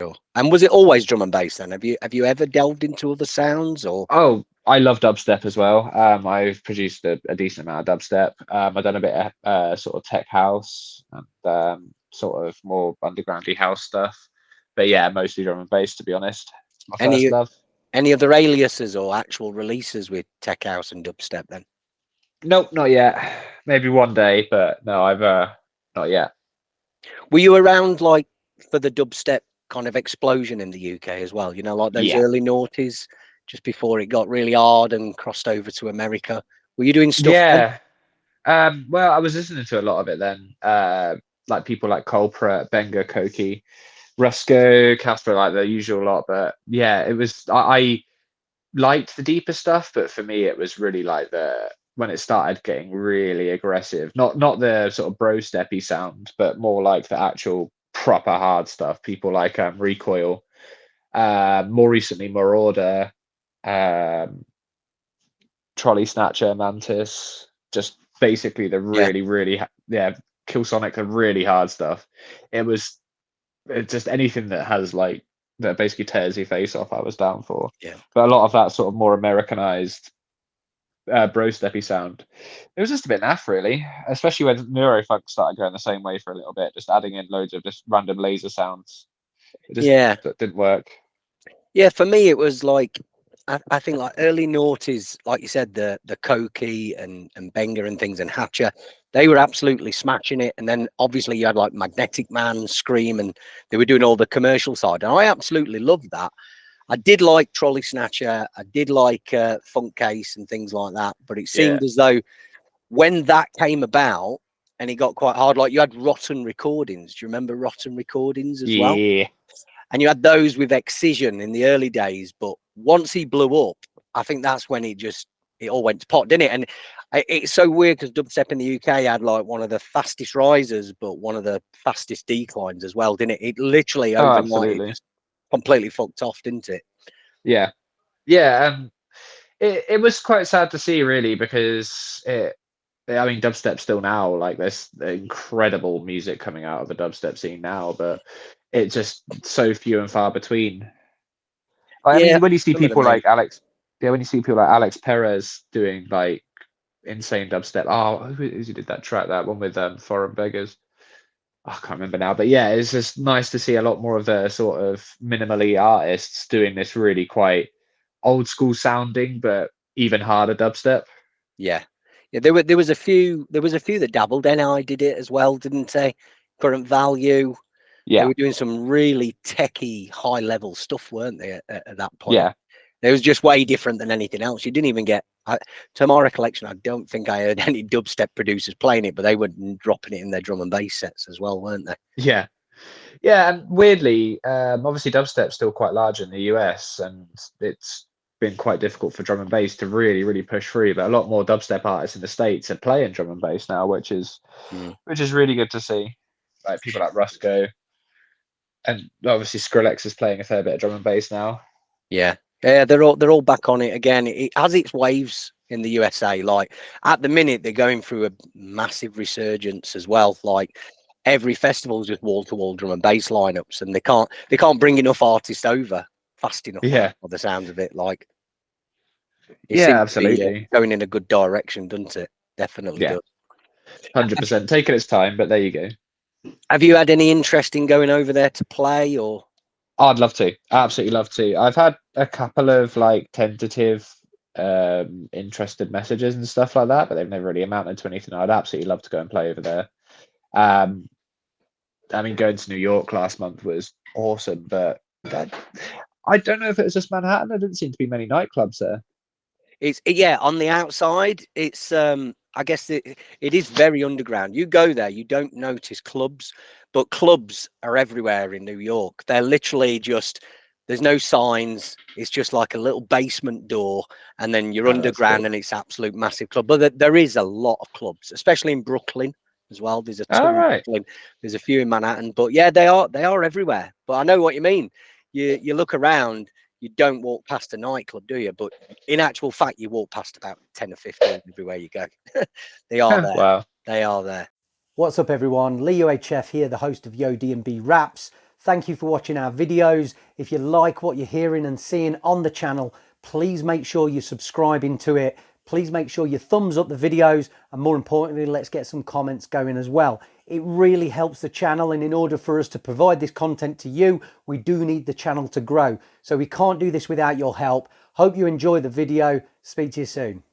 sure. And was it always drum and bass then? Have you ever delved into other sounds or? Oh, I love dubstep as well. I've produced a decent amount of dubstep. I've done a bit of sort of tech house and sort of more undergroundy house stuff. But yeah, mostly drum and bass, to be honest. It's my first love. Any other aliases or actual releases with tech house and dubstep then? Nope, not yet. Maybe one day, but no, I've not yet. Were you around like for the dubstep kind of explosion in the UK as well? You know, like those early noughties, just before it got really hard and crossed over to America. Were you doing stuff then? Yeah. Well, I was listening to a lot of it then. Like people like Culprit, Benga, Koki, Rusko, Casper, like the usual lot. But yeah, it was I liked the deeper stuff, but for me it was really like the when it started getting really aggressive. Not the sort of bro steppy sound, but more like the actual proper hard stuff. People like Recoil, more recently Marauder, Trolley Snatcher, Mantis, just basically the really Kill Sonic, the really hard stuff. It's just anything that has like that basically tears your face off, I was down for. Yeah. But a lot of that sort of more Americanized bro steppy sound, it was just a bit naff really, especially when neurofunk started going the same way for a little bit, just adding in loads of just random laser sounds. It just didn't work. Yeah, for me it was like I think like early noughties, like you said, the Koki and Benga and things and Hatcher, they were absolutely smashing it. And then obviously you had like Magnetic Man, Scream, and they were doing all the commercial side. And I absolutely loved that. I did like Trolley Snatcher, I did like Funk Case and things like that. But it seemed as though when that came about and it got quite hard, like you had Rotten Recordings. Do you remember Rotten Recordings as well? Yeah. And you had those with Excision in the early days, but once he blew up, I think that's when it all went to pot, didn't it? And it's so weird because dubstep in the UK had like one of the fastest rises, but one of the fastest declines as well, didn't it? It literally overnight it just completely fucked off, didn't it? Yeah. It was quite sad to see, really, because I mean, dubstep still now, like there's incredible music coming out of the dubstep scene now, but it's just so few and far between. I mean, when you see people like Alex Perez doing like insane dubstep. Oh, who did that track? That one with Foreign Beggars. I can't remember now, but yeah, it's just nice to see a lot more of the sort of minimally artists doing this really quite old school sounding, but even harder dubstep. Yeah. There was a few that dabbled. NI did it as well, didn't they? Current Value. Yeah. They were doing some really techie, high level stuff, weren't they? At that point. Yeah. It was just way different than anything else. You didn't even get, to my recollection, I don't think I heard any dubstep producers playing it, but they were dropping it in their drum and bass sets as well, weren't they? Yeah. Yeah, and weirdly, obviously dubstep's still quite large in the US, and it's been quite difficult for drum and bass to really, really push through. But a lot more dubstep artists in the States are playing drum and bass now, which is really good to see. Like people like Rusko, and obviously Skrillex is playing a fair bit of drum and bass now. Yeah, they're all back on it again. It has its waves in the USA. Like at the minute, they're going through a massive resurgence as well. Like every festival is just wall to wall drum and bass lineups, and they can't bring enough artists over fast enough. Yeah, for the sounds of it, like it seems absolutely to be, going in a good direction, doesn't it? Definitely does. 100%. Taking its time, but there you go. Have you had any interest in going over there to play, or? I'd love to. Absolutely love to. I've had a couple of like tentative interested messages and stuff like that, but they've never really amounted to anything. I'd absolutely love to go and play over there. I mean, going to New York last month was awesome, but I don't know if it was just Manhattan. There didn't seem to be many nightclubs there. It's on the outside. It's I guess it is very underground. You go there, you don't notice clubs, but clubs are everywhere in New York. They're literally just, there's no signs. It's just like a little basement door, and then you're underground, and it's absolute massive club. But there is a lot of clubs, especially in Brooklyn as well. There's a ton in Brooklyn. There's a few in Manhattan, but yeah, they are everywhere. But I know what you mean. You look around. You don't walk past a nightclub, do you? But in actual fact, you walk past about 10 or 15 everywhere you go. They are there. Wow. They are there. What's up, everyone? Lee UHF here, the host of DNB Wraps. Thank you for watching our videos. If you like what you're hearing and seeing on the channel, please make sure you're subscribing to it. Please make sure you thumbs up the videos, and more importantly, let's get some comments going as well. It really helps the channel, and in order for us to provide this content to you, we do need the channel to grow. So we can't do this without your help. Hope you enjoy the video. Speak to you soon.